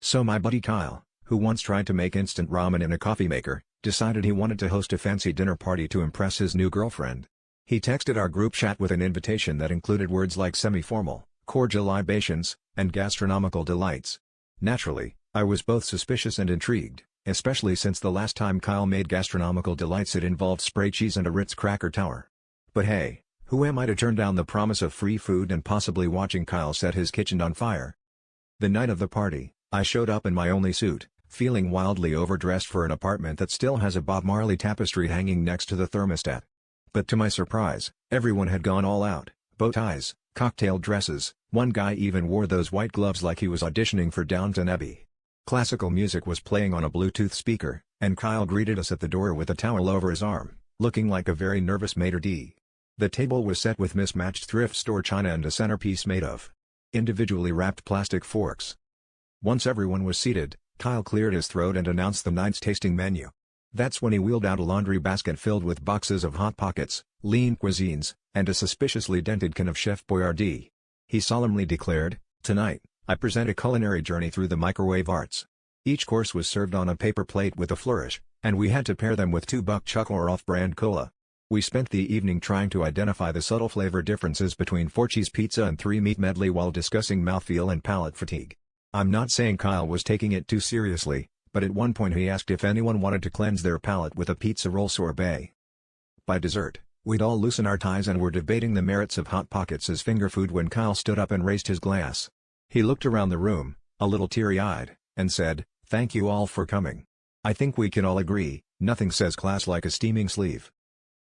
So my buddy Kyle, who once tried to make instant ramen in a coffee maker, decided he wanted to host a fancy dinner party to impress his new girlfriend. He texted our group chat with an invitation that included words like semi-formal, cordial libations, and gastronomical delights. Naturally, I was both suspicious and intrigued, especially since the last time Kyle made gastronomical delights it involved spray cheese and a Ritz cracker tower. But hey, who am I to turn down the promise of free food and possibly watching Kyle set his kitchen on fire? The night of the party, I showed up in my only suit, feeling wildly overdressed for an apartment that still has a Bob Marley tapestry hanging next to the thermostat. But to my surprise, everyone had gone all out, bow ties, cocktail dresses, one guy even wore those white gloves like he was auditioning for Downton Abbey. Classical music was playing on a Bluetooth speaker, and Kyle greeted us at the door with a towel over his arm, looking like a very nervous maitre d'. The table was set with mismatched thrift store china and a centerpiece made of individually wrapped plastic forks. Once everyone was seated, Kyle cleared his throat and announced the night's tasting menu. That's when he wheeled out a laundry basket filled with boxes of Hot Pockets, lean cuisines, and a suspiciously dented can of Chef Boyardee. He solemnly declared, "Tonight, I present a culinary journey through the microwave arts." Each course was served on a paper plate with a flourish, and we had to pair them with $2 Chuck or off-brand cola. We spent the evening trying to identify the subtle flavor differences between 4-cheese pizza and 3-meat medley while discussing mouthfeel and palate fatigue. I'm not saying Kyle was taking it too seriously, but at one point he asked if anyone wanted to cleanse their palate with a pizza roll sorbet. By dessert, we'd all loosen our ties and were debating the merits of Hot Pockets as finger food when Kyle stood up and raised his glass. He looked around the room, a little teary-eyed, and said, "Thank you all for coming. I think we can all agree, nothing says class like a steaming sleeve."